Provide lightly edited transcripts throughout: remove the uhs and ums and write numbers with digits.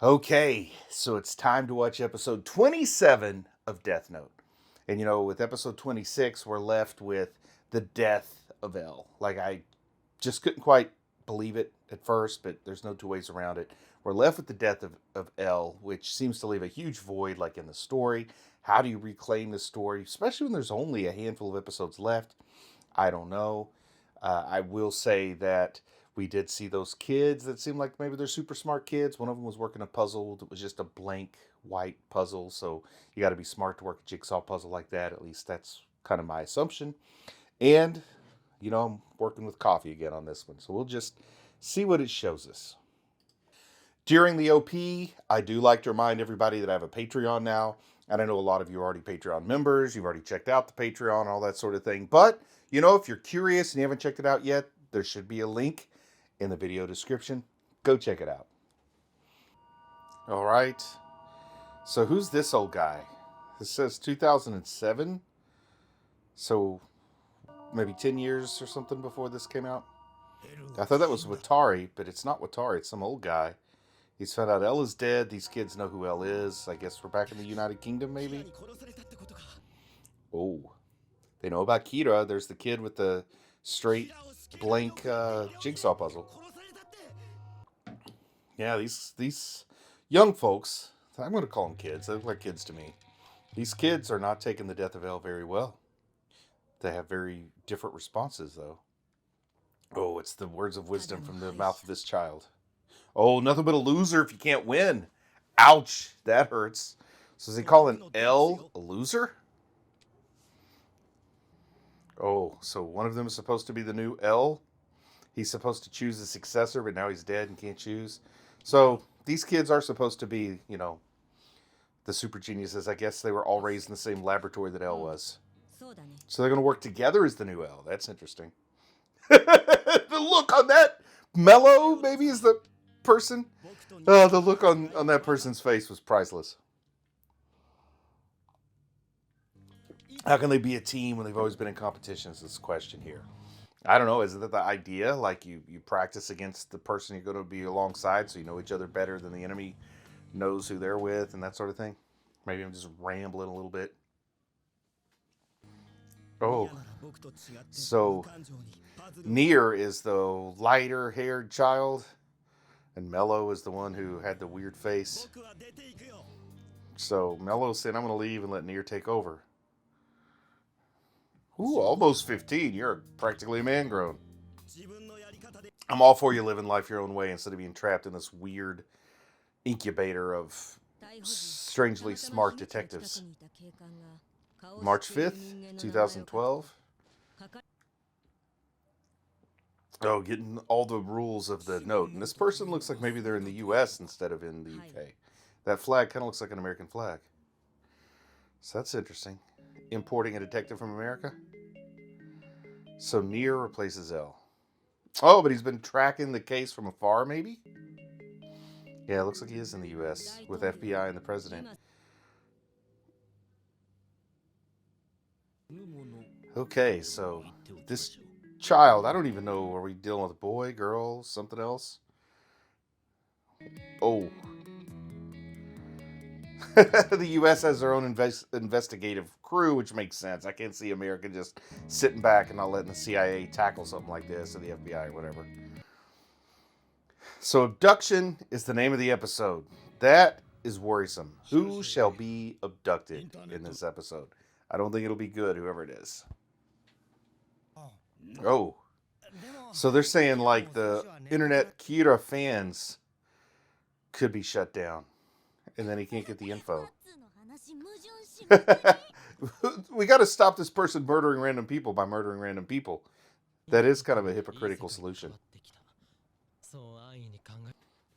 Okay, so it's time to watch episode 27 of Death Note. And with episode 26, we're left with the death of L. Like, I just couldn't quite believe it at first, but there's no two ways around it. We're left with the death of L, which seems to leave a huge void, like in the story. How do you reclaim the story, especially when there's only a handful of episodes left? I don't know. I will say that we did see those kids that seemed like maybe they're super smart kids. One of them was working a puzzle that was just a blank white puzzle. So you got to be smart to work a jigsaw puzzle like that. At least that's kind of my assumption. And, I'm working with coffee again on this one. So we'll just see what it shows us. During the OP, I do like to remind everybody that I have a Patreon now. And I know a lot of you are already Patreon members. You've already checked out the Patreon, all that sort of thing. But, if you're curious and you haven't checked it out yet, there should be a link in the video description. Go check it out. All right. So who's this old guy? This says 2007. So maybe 10 years or something before this came out. I thought that was Watari, but it's not Watari. It's some old guy. He's found out L is dead. These kids know who L is. I guess we're back in the United Kingdom, maybe? Oh. They know about Kira. There's the kid with the straight blank jigsaw puzzle. Yeah, these young folks, I'm going to call them kids. They look like kids to me. These kids are not taking the death of L very well. They have very different responses, though. Oh, it's the words of wisdom from the mouth of this child. Oh, nothing but a loser if you can't win. Ouch, that hurts. So is he calling L a loser? Oh, so one of them is supposed to be the new L? He's supposed to choose a successor, but now he's dead and can't choose. So these kids are supposed to be, the super geniuses. I guess they were all raised in the same laboratory that L was. So they're going to work together as the new L. That's interesting. The look on that Mellow, maybe, is the person. The look on that person's face was priceless. How can they be a team when they've always been in competitions? Is the question here. I don't know. Is that the idea? Like you practice against the person you're going to be alongside, so you know each other better than the enemy knows who they're with, and that sort of thing. Maybe I'm just rambling a little bit. Oh, so Near is the lighter-haired child, and Mello is the one who had the weird face. So Mello said, "I'm going to leave and let Near take over." Ooh, almost 15. You're practically a man grown. I'm all for you living life your own way instead of being trapped in this weird incubator of strangely smart detectives. March 5th, 2012. Oh, getting all the rules of the note. And this person looks like maybe they're in the US instead of in the UK. That flag kind of looks like an American flag. So that's interesting. Importing a detective from America. So Near replaces L. Oh, but he's been tracking the case from afar, maybe? Yeah, it looks like he is in the US with FBI and the president. Okay, so this child, I don't even know, are we dealing with a boy, girl, something else? Oh. The U.S. has their own investigative crew, which makes sense. I can't see America just sitting back and not letting the CIA tackle something like this, or the FBI, or whatever. So, Abduction is the name of the episode. That is worrisome. Who shall be abducted in this episode? I don't think it'll be good, whoever it is. Oh. So they're saying, like, the internet Kira fans could be shut down. And then he can't get the info. We got to stop this person murdering random people by murdering random people. That is kind of a hypocritical solution.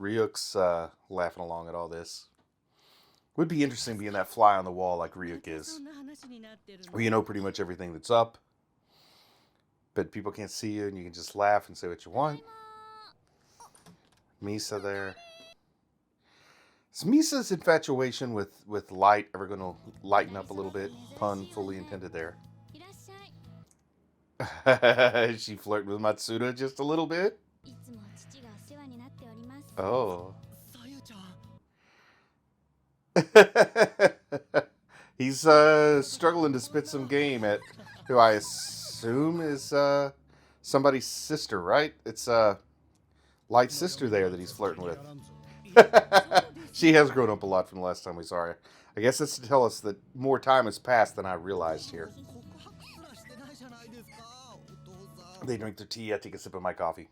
Ryuk's laughing along at all this. Would be interesting being that fly on the wall like Ryuk is. Where you know pretty much everything that's up. But people can't see you and you can just laugh and say what you want. Misa there. Is Misa's infatuation with light ever going to lighten up a little bit? Pun fully intended there. Is she flirting with Matsuda just a little bit? Oh. He's struggling to spit some game at who I assume is somebody's sister, right? It's Light's sister there that he's flirting with. She has grown up a lot from the last time we saw her. I guess that's to tell us that more time has passed than I realized here. They drink their tea. I take a sip of my coffee.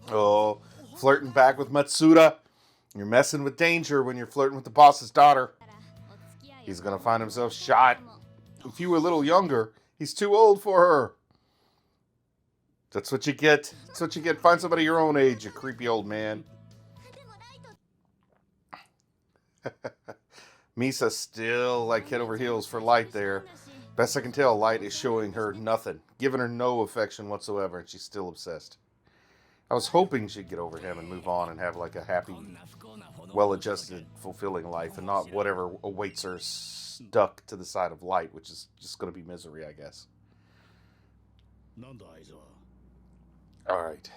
Oh, flirting back with Matsuda. You're messing with danger when you're flirting with the boss's daughter. He's going to find himself shot. If you were a little younger, he's too old for her. That's what you get. That's what you get. Find somebody your own age, you creepy old man. Misa still like head over heels for Light there. Best I can tell, Light is showing her nothing. Giving her no affection whatsoever, and she's still obsessed. I was hoping she'd get over him and move on and have like a happy, well-adjusted, fulfilling life, and not whatever awaits her stuck to the side of Light, which is just going to be misery, I guess. Alright.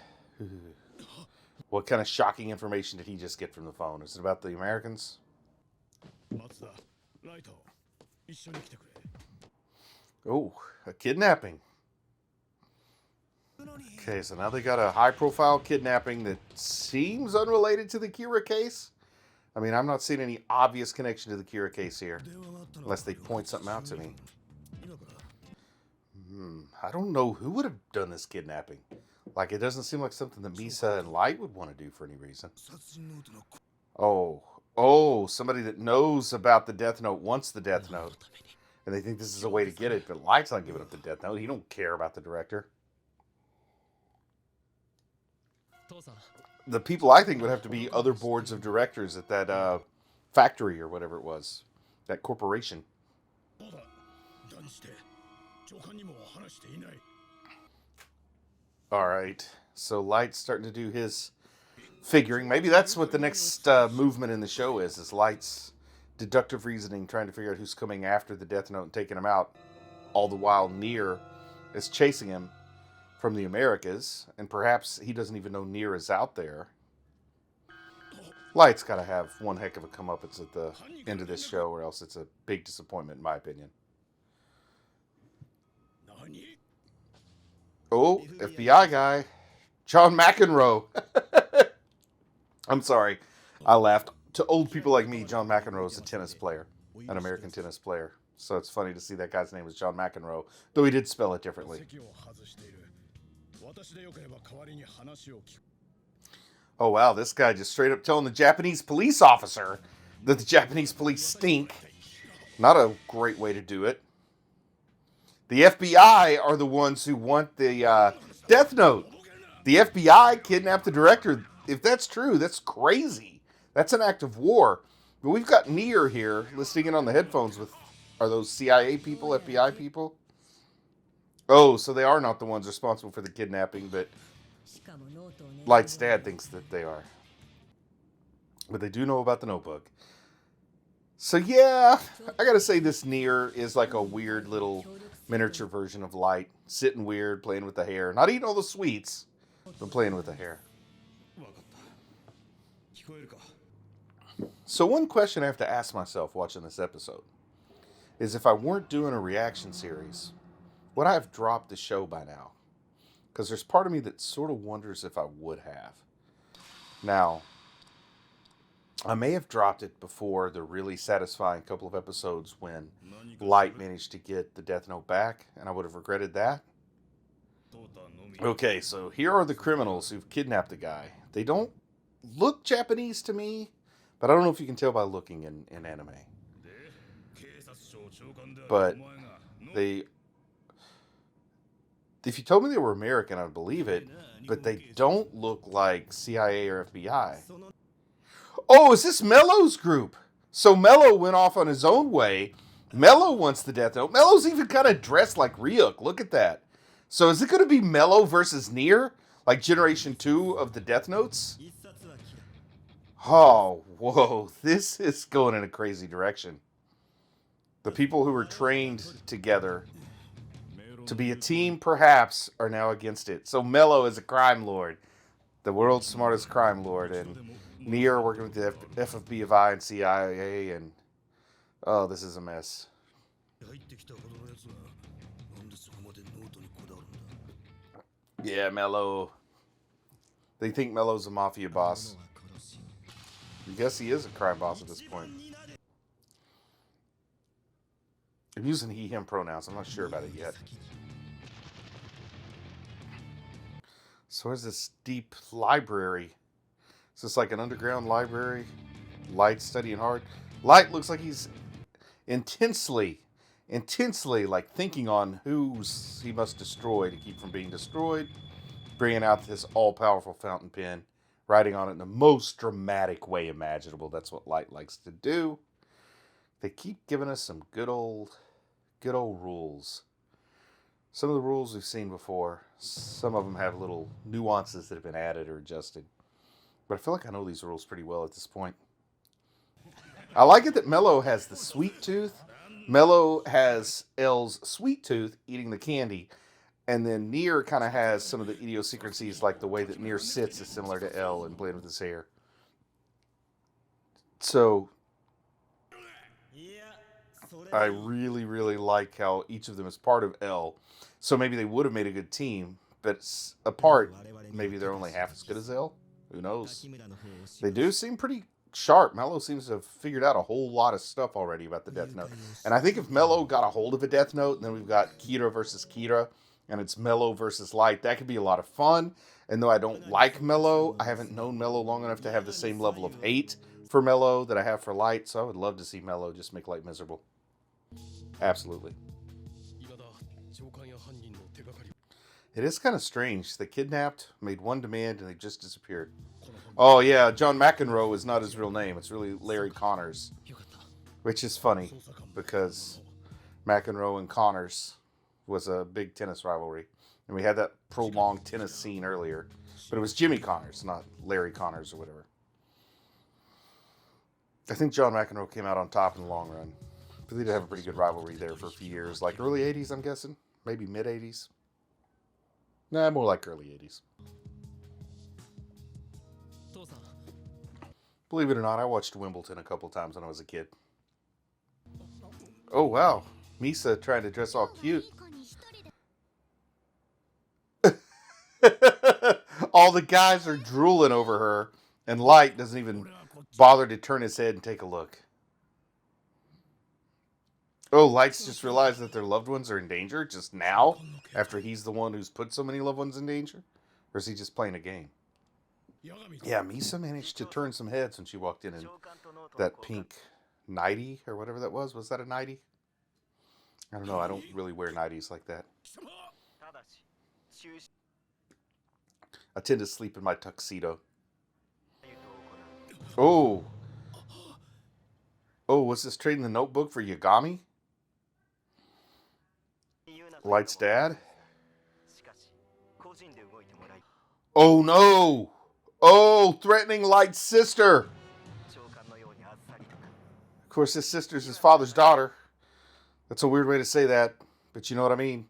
What kind of shocking information did he just get from the phone? Is it about the Americans? Oh, a kidnapping. Okay, so now they got a high-profile kidnapping that seems unrelated to the Kira case. I mean, I'm not seeing any obvious connection to the Kira case here, unless they point something out to me. I don't know who would have done this kidnapping. Like, it doesn't seem like something that Misa and Light would want to do for any reason. Oh, somebody that knows about the Death Note wants the Death Note. And they think this is a way to get it, but Light's not giving up the Death Note. He don't care about the director. The people I think would have to be other boards of directors at that factory or whatever it was. That corporation. Alright, so Light's starting to do his figuring. Maybe that's what the next movement in the show is Light's deductive reasoning, trying to figure out who's coming after the Death Note and taking him out. All the while Nier is chasing him from the Americas, and perhaps he doesn't even know Nier is out there. Light's got to have one heck of a comeuppance at the end of this show, or else it's a big disappointment, in my opinion. Oh, FBI guy. John McEnroe. I'm sorry. I laughed. To old people like me, John McEnroe is a tennis player. An American tennis player. So it's funny to see that guy's name is John McEnroe, though he did spell it differently. Oh wow, this guy just straight up telling the Japanese police officer that the Japanese police stink. Not a great way to do it. The FBI are the ones who want the Death Note. The FBI kidnapped the director. If that's true, that's crazy. That's an act of war. But we've got Nier here listening in on the headphones with... Are those CIA people, FBI people? Oh, so they are not the ones responsible for the kidnapping, but Light's dad thinks that they are. But they do know about the notebook. So yeah, I gotta say this Nier is like a weird little miniature version of Light. Sitting weird, playing with the hair. Not eating all the sweets, but playing with the hair. So one question I have to ask myself watching this episode is if I weren't doing a reaction series, would I have dropped the show by now? Because there's part of me that sort of wonders if I would have. Now, I may have dropped it before the really satisfying couple of episodes when Light managed to get the Death Note back, and I would have regretted that. Okay, so here are the criminals who've kidnapped the guy. They don't look Japanese to me, but I don't know if you can tell by looking in anime. But they... If you told me they were American, I'd believe it, but they don't look like CIA or FBI. Oh, is this Mello's group? So Mello went off on his own way. Mello wants the Death Note. Mello's even kind of dressed like Ryuk. Look at that. So is it going to be Mello versus Nier? Like Generation 2 of the Death Notes? Oh, whoa. This is going in a crazy direction. The people who were trained together to be a team, perhaps, are now against it. So Mello is a crime lord. the world's smartest crime lord, and Nier working with the FFB and CIA, and oh, this is a mess. Yeah, Mello. They think Mello's a mafia boss. I guess he is a crime boss at this point. I'm using he, him pronouns. I'm not sure about it yet. So where's this deep library? Is this like an underground library? Light studying hard. Light looks like he's intensely like thinking on who's he must destroy to keep from being destroyed. Bringing out this all-powerful fountain pen. Writing on it in the most dramatic way imaginable. That's what Light likes to do. They keep giving us some good old rules. Some of the rules we've seen before. Some of them have little nuances that have been added or adjusted. But I feel like I know these rules pretty well at this point. I like it that Mello has the sweet tooth. Mello has L's sweet tooth eating the candy. And then Nier kind of has some of the idiosyncrasies, like the way that Nier sits is similar to L and playing with his hair. So I really, really like how each of them is part of L. So maybe they would have made a good team, but apart, maybe they're only half as good as L. Who knows? They do seem pretty sharp. Mello seems to have figured out a whole lot of stuff already about the Death Note. And I think if Mello got a hold of a Death Note, and then we've got Kira versus Kira, and it's Mello versus Light, that could be a lot of fun. And though I don't like Mello, I haven't known Mello long enough to have the same level of hate for Mello that I have for Light, so I would love to see Mello just make Light miserable. Absolutely. It is kind of strange. They kidnapped, made one demand, and they just disappeared. Oh yeah, John McEnroe is not his real name. It's really Larry Connors. Which is funny, because McEnroe and Connors was a big tennis rivalry. And we had that prolonged tennis scene earlier. But it was Jimmy Connors, not Larry Connors or whatever. I think John McEnroe came out on top in the long run. But they did have a pretty good rivalry there for a few years. Like early 80s, I'm guessing. Maybe mid 80s. Nah, more like early 80s. Believe it or not, I watched Wimbledon a couple times when I was a kid. Oh, wow. Misa trying to dress all cute. All the guys are drooling over her, and Light doesn't even bother to turn his head and take a look. Oh, Light's just realized that their loved ones are in danger just now, after he's the one who's put so many loved ones in danger? Or is he just playing a game? Yeah, Misa managed to turn some heads when she walked in that pink nightie, or whatever that was. Was that a nightie? I don't know, I don't really wear nighties like that. I tend to sleep in my tuxedo. Oh! Oh, was this trading the notebook for Yagami? Light's dad? Oh no! Oh, threatening Light's sister! Of course, his sister's his father's daughter. That's a weird way to say that, but you know what I mean.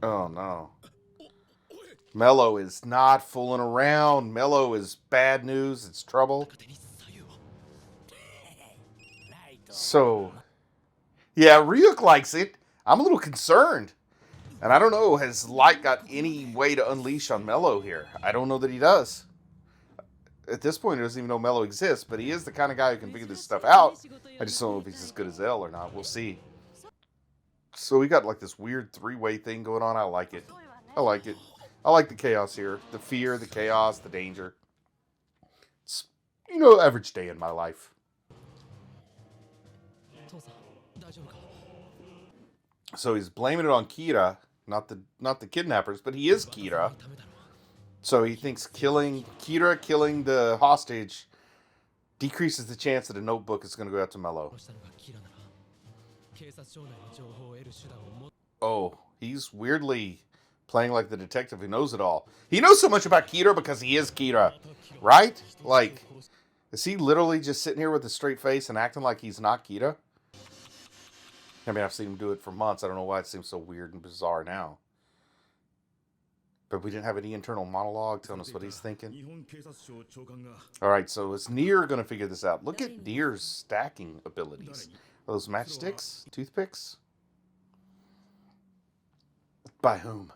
Oh no. Mello is not fooling around. Mello is bad news. It's trouble. So, yeah, Ryuk likes it. I'm a little concerned. And I don't know, has Light got any way to unleash on Mello here? I don't know that he does. At this point, he doesn't even know Mello exists, but he is the kind of guy who can figure this stuff out. I just don't know if he's as good as L or not. We'll see. So we got like this weird three-way thing going on. I like it. I like it. I like the chaos here. The fear, the chaos, the danger. It's, you know, average day in my life. So he's blaming it on Kira, not the kidnappers, but he is Kira. So he thinks killing the hostage decreases the chance that a notebook is going to go out to Mello. Oh, he's weirdly playing like the detective who knows it all. He knows so much about Kira because he is Kira, right? Like, is he literally just sitting here with a straight face and acting like he's not Kira? I mean, I've seen him do it for months. I don't know why it seems so weird and bizarre now. But we didn't have any internal monologue telling us what he's thinking. All right, so is Nier going to figure this out? Look at Nier's stacking abilities. Are those matchsticks? Toothpicks? By whom?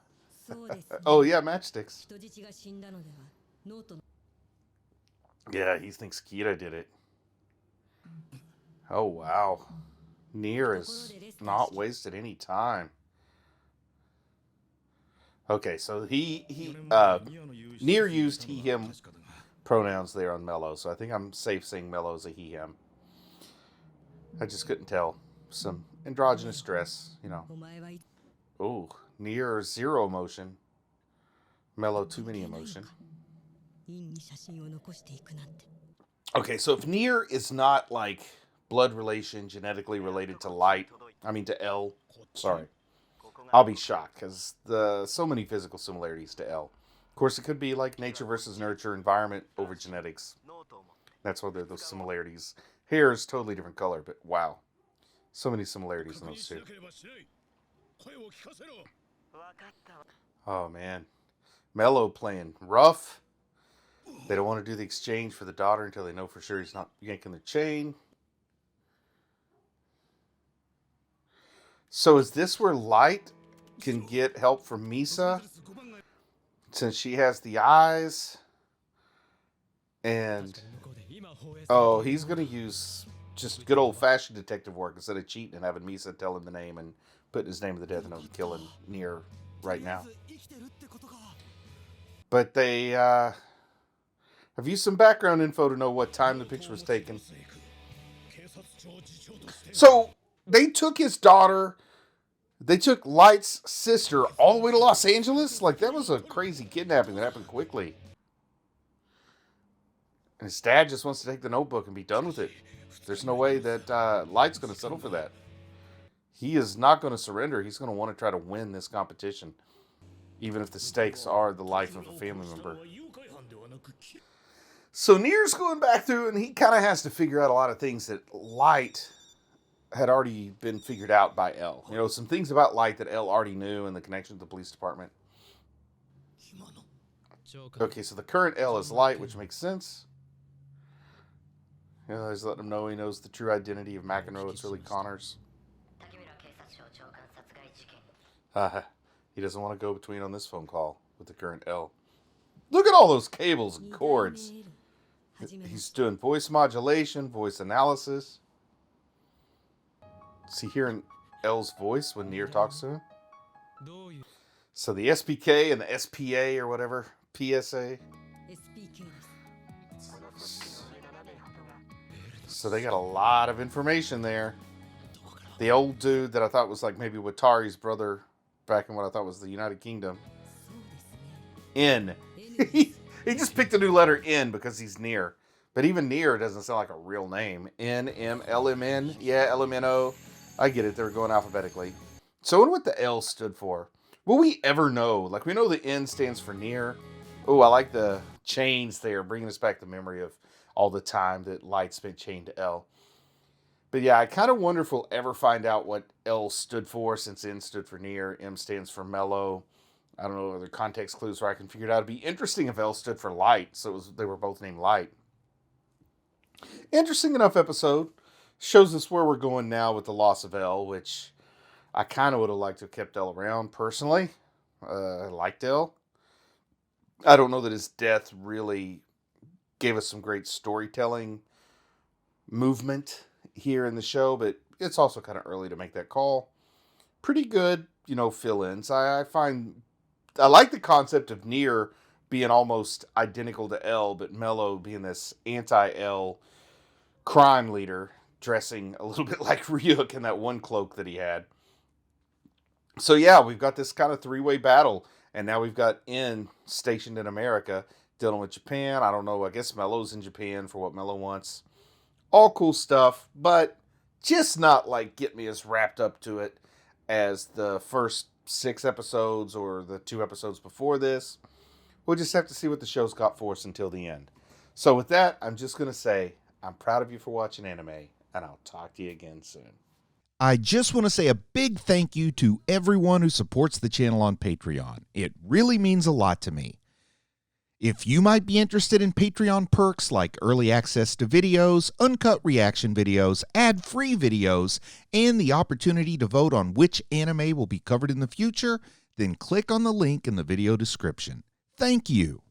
Oh, yeah, matchsticks. Yeah, he thinks Kira did it. Oh, wow. Nier has not wasted any time. Okay, so Nier used he, him pronouns there on Mello, so I think I'm safe saying Mello is a he, him. I just couldn't tell. Some androgynous dress, you know. Oh, Nier zero emotion. Mello too many emotion. Okay, so if Nier is not like blood relation, genetically related to Light, to L, sorry, I'll be shocked because so many physical similarities to L. Of course, it could be like nature versus nurture, environment over genetics. That's why there are those similarities. Hair is totally different color, but wow, so many similarities in those two. Oh man, Mello playing rough. They don't want to do the exchange for the daughter until they know for sure he's not yanking the chain. So is this where Light can get help from Misa? Since she has the eyes. And oh, he's going to use just good old-fashioned detective work instead of cheating and having Misa tell him the name and putting his name in the death note and killing Nier right now. But they have used some background info to know what time the picture was taken. So they took his daughter. They took Light's sister all the way to Los Angeles? Like, that was a crazy kidnapping that happened quickly. And his dad just wants to take the notebook and be done with it. There's no way that Light's going to settle for that. He is not going to surrender. He's going to want to try to win this competition. Even if the stakes are the life of a family member. So Nier's going back through and he kind of has to figure out a lot of things that Light had already been figured out by L. You know, some things about Light that L already knew and the connection to the police department. Okay, so the current L is Light, which makes sense. You know, he's letting him know he knows the true identity of McEnroe. It's really Connors. He doesn't want to go between on this phone call with the current L. Look at all those cables and cords. He's doing voice modulation, voice analysis. Is he hearing L's voice when Nier talks to him? So the SPK and the SPA or whatever, PSA. So they got a lot of information there. The old dude that I thought was like maybe Watari's brother back in what I thought was the United Kingdom. N. He just picked a new letter N because he's Nier. But even Nier doesn't sound like a real name. N, M, L, M, N. Yeah, L, M, N, O. I get it. They were going alphabetically. So I wonder what the L stood for. Will we ever know? Like, we know the N stands for Nier. Oh, I like the chains there, bringing us back the memory of all the time that Light spent chained to L. But yeah, I kind of wonder if we'll ever find out what L stood for, since N stood for Nier, M stands for Mellow. I don't know other context clues where I can figure it out. It'd be interesting if L stood for Light, so they were both named Light. Interesting enough episode. Shows us where we're going now with the loss of L, which I kind of would have liked to have kept L around, personally. I liked L. I don't know that his death really gave us some great storytelling movement here in the show, but it's also kind of early to make that call. Pretty good, fill-ins. I like the concept of Nier being almost identical to L, but Mello being this anti-L crime leader, dressing a little bit like Ryuk in that one cloak that he had. So yeah, we've got this kind of three-way battle, and now we've got N stationed in America, dealing with Japan. I don't know, I guess Mello's in Japan for what Mello wants. All cool stuff, but just not like get me as wrapped up to it as the first 6 episodes or the 2 episodes before this. We'll just have to see what the show's got for us until the end. So with that, I'm just going to say, I'm proud of you for watching anime, and I'll talk to you again soon. I just want to say a big thank you to everyone who supports the channel on Patreon. It really means a lot to me. If you might be interested in Patreon perks like early access to videos, uncut reaction videos, ad-free videos, and the opportunity to vote on which anime will be covered in the future, then click on the link in the video description. Thank you.